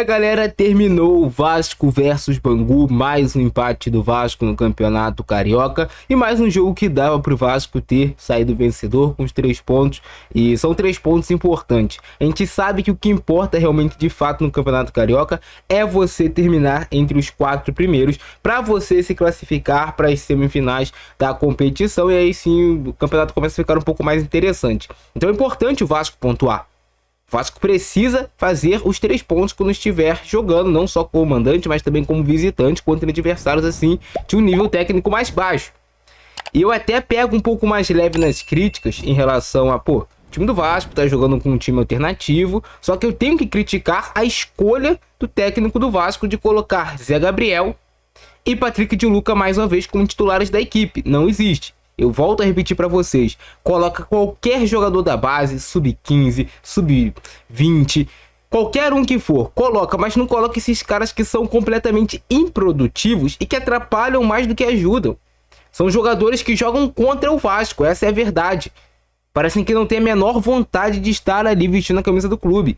Galera, terminou o Vasco versus Bangu, mais um empate do Vasco no Campeonato Carioca e mais um jogo que dava pro Vasco ter saído vencedor com os 3 pontos, e são 3 pontos importantes. A gente sabe que o que importa realmente de fato no Campeonato Carioca é você terminar entre os 4 primeiros para você se classificar para as semifinais da competição, e aí sim o campeonato começa a ficar um pouco mais interessante. Então é importante o Vasco pontuar. O Vasco precisa fazer os 3 pontos quando estiver jogando, não só como mandante, mas também como visitante, contra adversários assim de um nível técnico mais baixo. E eu até pego um pouco mais leve nas críticas em relação a, o time do Vasco tá jogando com um time alternativo, só que eu tenho que criticar a escolha do técnico do Vasco de colocar Zé Gabriel e Patrick de Luca mais uma vez como titulares da equipe. Não existe. Eu volto a repetir para vocês, coloca qualquer jogador da base, sub-15, sub-20, qualquer um que for, coloca, mas não coloca esses caras que são completamente improdutivos e que atrapalham mais do que ajudam. São jogadores que jogam contra o Vasco, essa é a verdade. Parecem que não tem a menor vontade de estar ali vestindo a camisa do clube.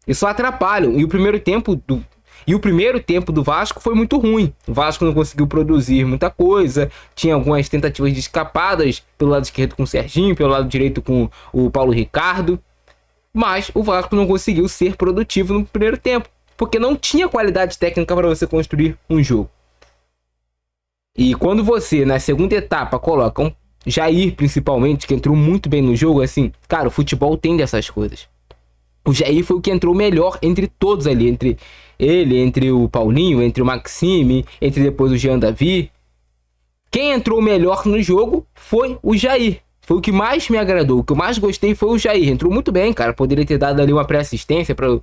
E só atrapalham. E o primeiro tempo do Vasco foi muito ruim. O Vasco não conseguiu produzir muita coisa. Tinha algumas tentativas de escapadas pelo lado esquerdo com o Serginho, pelo lado direito com o Paulo Ricardo. Mas o Vasco não conseguiu ser produtivo no primeiro tempo, porque não tinha qualidade técnica para você construir um jogo. E quando você, na segunda etapa, coloca um Jair, principalmente, que entrou muito bem no jogo, assim, cara, o futebol tem dessas coisas. O Jair foi o que entrou melhor entre todos ali, entre ele, entre o Paulinho, entre o Maxime, entre depois o Jean Davi. Quem entrou melhor no jogo foi o Jair. Foi o que mais me agradou, o que eu mais gostei foi o Jair. Entrou muito bem, cara, poderia ter dado ali uma pré-assistência para o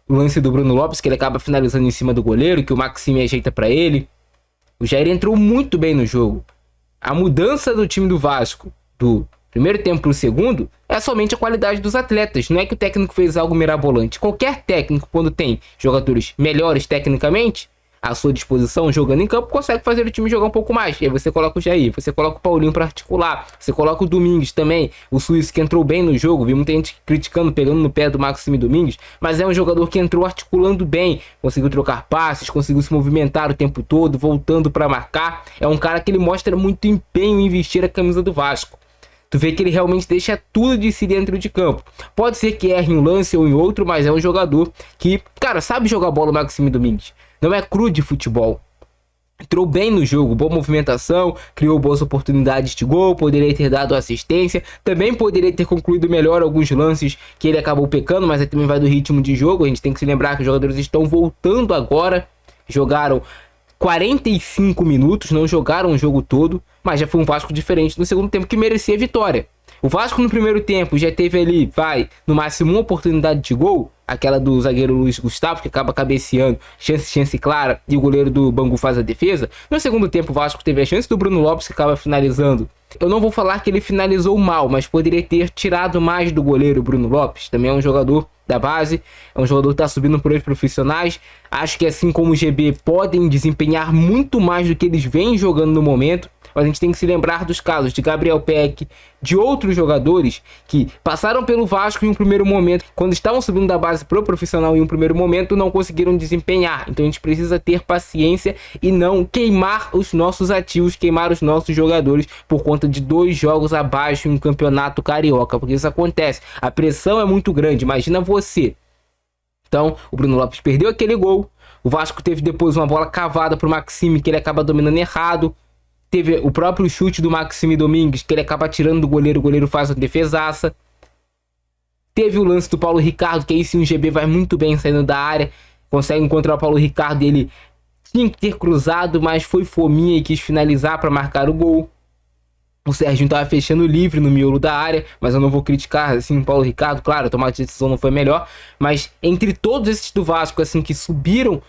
lance do Bruno Lopes, que ele acaba finalizando em cima do goleiro, que o Maxime ajeita para ele. O Jair entrou muito bem no jogo. A mudança do time do Vasco, do primeiro tempo para o segundo, é somente a qualidade dos atletas. Não é que o técnico fez algo mirabolante. Qualquer técnico, quando tem jogadores melhores tecnicamente à sua disposição, jogando em campo, consegue fazer o time jogar um pouco mais. E aí você coloca o Jair, você coloca o Paulinho para articular, você coloca o Domingues também, o suíço que entrou bem no jogo. Vi muita gente criticando, pegando no pé do Maxime Domingues, mas é um jogador que entrou articulando bem, conseguiu trocar passes, conseguiu se movimentar o tempo todo, voltando para marcar. É um cara que ele mostra muito empenho em vestir a camisa do Vasco. Tu vê que ele realmente deixa tudo de si dentro de campo. Pode ser que erre em um lance ou em outro, mas é um jogador que, cara, sabe jogar bola, o Maxime Domingues. Não é cru de futebol. Entrou bem no jogo, boa movimentação, criou boas oportunidades de gol, poderia ter dado assistência, também poderia ter concluído melhor alguns lances que ele acabou pecando, mas aí também vai do ritmo de jogo. A gente tem que se lembrar que os jogadores estão voltando agora, jogaram 45 minutos, não jogaram o jogo todo, mas já foi um Vasco diferente no segundo tempo que merecia vitória. O Vasco no primeiro tempo já teve ali, no máximo uma oportunidade de gol, aquela do zagueiro Luiz Gustavo, que acaba cabeceando, chance clara, e o goleiro do Bangu faz a defesa. No segundo tempo o Vasco teve a chance do Bruno Lopes, que acaba finalizando. Eu não vou falar que ele finalizou mal, mas poderia ter tirado mais do goleiro Bruno Lopes. Também é um jogador da base, é um jogador que está subindo por os profissionais. Acho que assim como o GB podem desempenhar muito mais do que eles vêm jogando no momento. Mas a gente tem que se lembrar dos casos de Gabriel Peck, de outros jogadores que passaram pelo Vasco em um primeiro momento, quando estavam subindo da base pro profissional em um primeiro momento, não conseguiram desempenhar. Então a gente precisa ter paciência e não queimar os nossos ativos, queimar os nossos jogadores por conta de 2 jogos abaixo em um campeonato carioca, porque isso acontece. A pressão é muito grande, imagina você. Então o Bruno Lopes perdeu aquele gol, o Vasco teve depois uma bola cavada pro Maxime, que ele acaba dominando errado. Teve o próprio chute do Maxime Domingues, que ele acaba tirando do goleiro, o goleiro faz uma defesaça. Teve o lance do Paulo Ricardo, que aí sim o GB vai muito bem saindo da área, consegue encontrar o Paulo Ricardo, e ele tinha que ter cruzado, mas foi fominha e quis finalizar para marcar o gol. O Serginho estava fechando livre no miolo da área, mas eu não vou criticar assim o Paulo Ricardo, claro, a tomada de decisão não foi melhor, mas entre todos esses do Vasco assim que subiram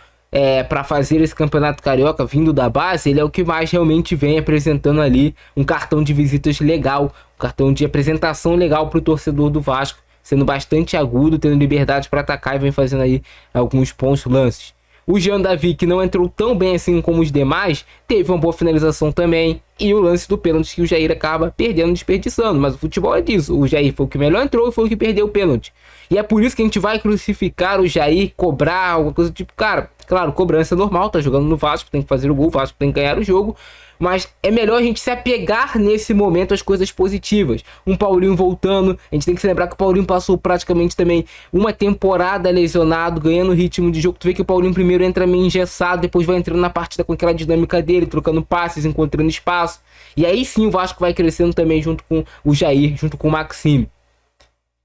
para fazer esse campeonato carioca vindo da base, ele é o que mais realmente vem apresentando ali um cartão de visitas legal, um cartão de apresentação legal para o torcedor do Vasco, sendo bastante agudo, tendo liberdade para atacar e vem fazendo aí alguns bons lances. O Jean Davi, que não entrou tão bem assim como os demais, teve uma boa finalização também. E o lance do pênalti que o Jair acaba perdendo, desperdiçando. Mas o futebol é disso. O Jair foi o que melhor entrou e foi o que perdeu o pênalti. E é por isso que a gente vai crucificar o Jair, cobrar alguma coisa tipo, cara, claro, cobrança é normal, tá jogando no Vasco, tem que fazer o gol, o Vasco tem que ganhar o jogo. Mas é melhor a gente se apegar nesse momento às coisas positivas. Um Paulinho voltando. A gente tem que se lembrar que o Paulinho passou praticamente também uma temporada lesionado, ganhando ritmo de jogo. Tu vê que o Paulinho primeiro entra meio engessado, depois vai entrando na partida com aquela dinâmica dele, trocando passes, encontrando espaço. E aí sim o Vasco vai crescendo também junto com o Jair, junto com o Maxime.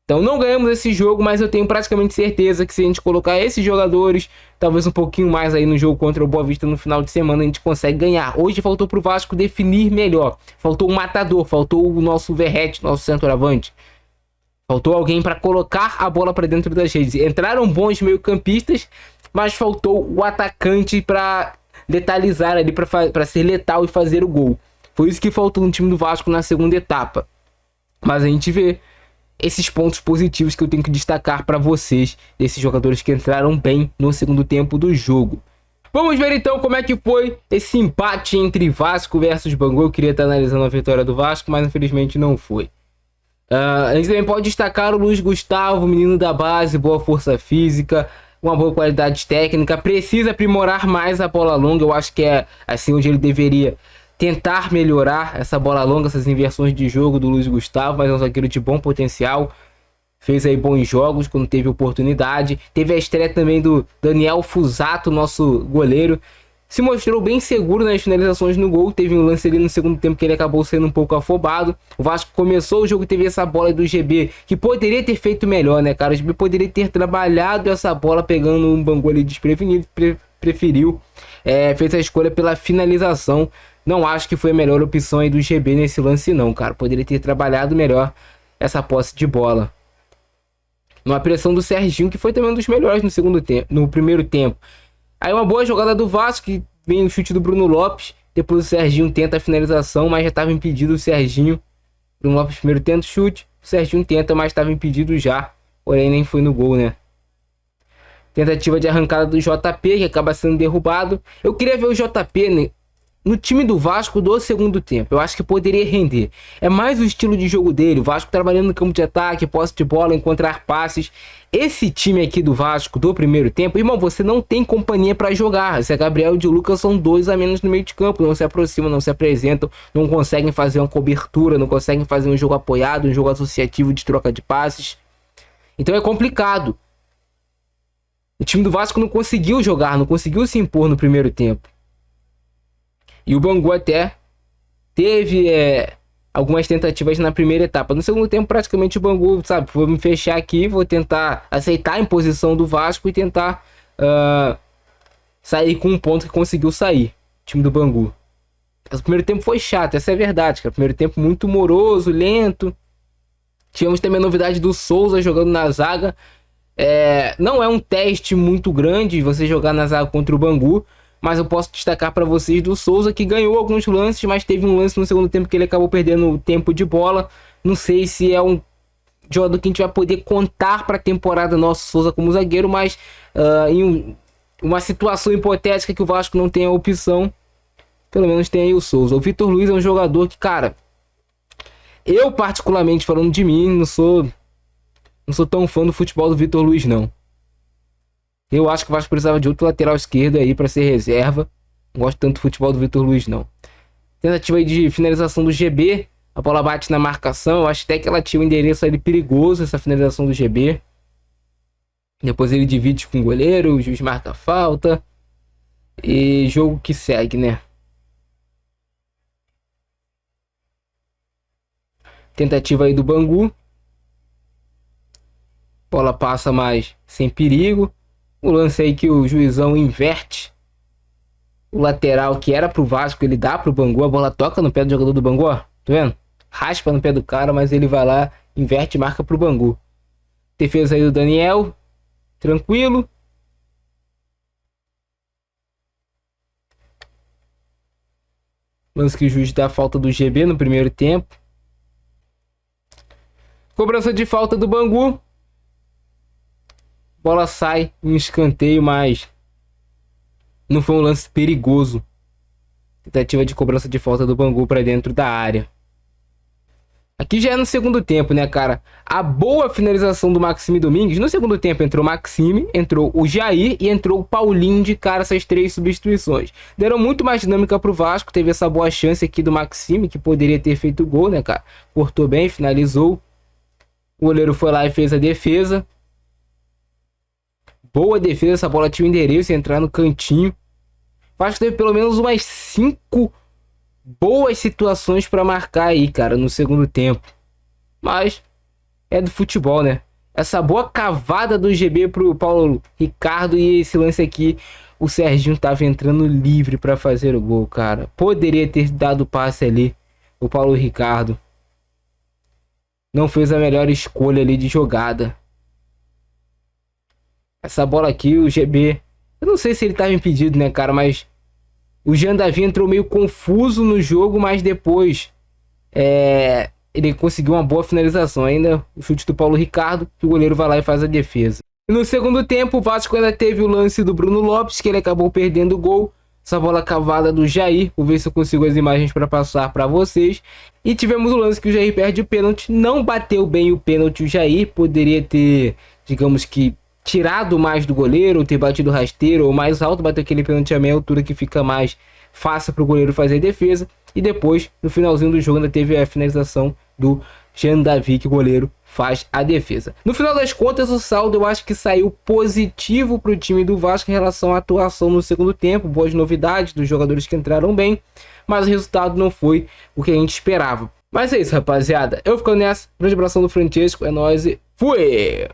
Então não ganhamos esse jogo, mas eu tenho praticamente certeza que se a gente colocar esses jogadores, talvez um pouquinho mais aí no jogo contra o Boa Vista no final de semana, a gente consegue ganhar. Hoje faltou pro Vasco definir melhor. Faltou um matador, faltou o nosso Verratti, nosso centroavante. Faltou alguém para colocar a bola para dentro das redes. Entraram bons meio-campistas, mas faltou o atacante para letalizar ali, para ser letal e fazer o gol. Foi isso que faltou no time do Vasco na segunda etapa. Mas a gente vê esses pontos positivos que eu tenho que destacar para vocês, desses jogadores que entraram bem no segundo tempo do jogo. Vamos ver então como é que foi esse empate entre Vasco versus Bangu. Eu queria estar analisando a vitória do Vasco, mas infelizmente não foi. A gente também pode destacar o Luiz Gustavo, menino da base, boa força física, uma boa qualidade técnica, precisa aprimorar mais a bola longa. Eu acho que é assim onde ele deveria tentar melhorar essa bola longa, essas inversões de jogo do Luiz Gustavo, mas é um zagueiro de bom potencial. Fez aí bons jogos quando teve oportunidade. Teve a estreia também do Daniel Fusato, nosso goleiro. Se mostrou bem seguro nas finalizações no gol. Teve um lance ali no segundo tempo que ele acabou sendo um pouco afobado. O Vasco começou o jogo e teve essa bola do GB, que poderia ter feito melhor, né, cara? O GB poderia ter trabalhado essa bola pegando um Bangu ali desprevenido. Preferiu. Fez a escolha pela finalização. Não acho que foi a melhor opção aí do GB nesse lance não, cara. Poderia ter trabalhado melhor essa posse de bola. Numa pressão do Serginho, que foi também um dos melhores no primeiro tempo. Aí uma boa jogada do Vasco, que vem o chute do Bruno Lopes. Depois o Serginho tenta a finalização, mas já estava impedido o Serginho. Bruno Lopes primeiro tenta o chute, o Serginho tenta, mas estava impedido já. Porém nem foi no gol, né? Tentativa de arrancada do JP, que acaba sendo derrubado. Eu queria ver o JP, né, no time do Vasco do segundo tempo. Eu acho que poderia render. É mais o estilo de jogo dele. O Vasco trabalhando no campo de ataque, posse de bola, encontrar passes. Esse time aqui do Vasco do primeiro tempo, irmão, você não tem companhia para jogar. Se é Gabriel e o Lucas são dois a menos no meio de campo. Não se aproximam, não se apresentam, não conseguem fazer uma cobertura, não conseguem fazer um jogo apoiado, um jogo associativo de troca de passes. Então é complicado. O time do Vasco não conseguiu jogar, não conseguiu se impor no primeiro tempo. E o Bangu até teve algumas tentativas na primeira etapa. No segundo tempo, praticamente o Bangu, sabe, vou me fechar aqui, vou tentar aceitar a imposição do Vasco e tentar sair com um ponto que conseguiu sair. O time do Bangu. Mas o primeiro tempo foi chato, essa é a verdade, cara. O primeiro tempo muito moroso, lento. Tivemos também a novidade do Souza jogando na zaga. Não é um teste muito grande você jogar na zaga contra o Bangu. Mas eu posso destacar para vocês do Souza, que ganhou alguns lances, mas teve um lance no segundo tempo que ele acabou perdendo o tempo de bola. Não sei se é um jogador que a gente vai poder contar para a temporada nossa, Souza como zagueiro, mas em uma situação hipotética que o Vasco não tem a opção, pelo menos tem aí o Souza. O Vitor Luiz é um jogador que, cara, eu particularmente, falando de mim, não sou tão fã do futebol do Vitor Luiz, não. Eu acho que o Vasco precisava de outro lateral esquerdo aí para ser reserva. Não gosto tanto do futebol do Vitor Luiz, não. Tentativa aí de finalização do GB. A bola bate na marcação. Eu acho até que ela tinha um endereço ali perigoso, essa finalização do GB. Depois ele divide com o goleiro. O juiz marca a falta. E jogo que segue, né? Tentativa aí do Bangu. Bola passa, mas sem perigo. O lance aí que o juizão inverte o lateral que era pro Vasco, ele dá pro Bangu, a bola toca no pé do jogador do Bangu, ó. Tá vendo? Raspa no pé do cara, mas ele vai lá, inverte e marca pro Bangu. Defesa aí do Daniel, tranquilo. Lance que o juiz dá a falta do GB no primeiro tempo. Cobrança de falta do Bangu. Bola sai em escanteio, mas Não foi um lance perigoso. Tentativa de cobrança de falta do Bangu para dentro da área. Aqui já é no segundo tempo, né, cara? A boa finalização do Maxime Domingues. No segundo tempo entrou o Maxime, entrou o Jair e entrou o Paulinho de cara, essas 3 substituições. Deram muito mais dinâmica pro Vasco. Teve essa boa chance aqui do Maxime, que poderia ter feito gol, né, cara? Cortou bem, finalizou. O goleiro foi lá e fez a defesa. Boa defesa, essa bola tinha o endereço, ia entrar no cantinho. O Vasco teve pelo menos umas 5 boas situações para marcar aí, cara, no segundo tempo. Mas é do futebol, né? Essa boa cavada do GB pro Paulo Ricardo e esse lance aqui, o Serginho tava entrando livre para fazer o gol, cara. Poderia ter dado passe ali, o Paulo Ricardo. Não fez a melhor escolha ali de jogada. Essa bola aqui, o GB... Eu não sei se ele tava impedido, né, cara, mas... O Jean Davi entrou meio confuso no jogo, mas depois ele conseguiu uma boa finalização. Ainda o chute do Paulo Ricardo, que o goleiro vai lá e faz a defesa. E no segundo tempo, o Vasco ainda teve o lance do Bruno Lopes, que ele acabou perdendo o gol. Essa bola cavada do Jair. Vou ver se eu consigo as imagens para passar para vocês. E tivemos o lance que o Jair perde o pênalti. Não bateu bem o pênalti o Jair. Poderia ter, digamos que, tirado mais do goleiro, ter batido rasteiro ou mais alto, bater aquele pênalti a meia altura que fica mais fácil para o goleiro fazer a defesa. E depois, no finalzinho do jogo, ainda teve a finalização do Jean Davi, que o goleiro faz a defesa. No final das contas, o saldo eu acho que saiu positivo para o time do Vasco em relação à atuação no segundo tempo. Boas novidades dos jogadores que entraram bem, mas o resultado não foi o que a gente esperava. Mas é isso, rapaziada. Eu fico nessa. Grande abração do Francesco, é nóis e fui!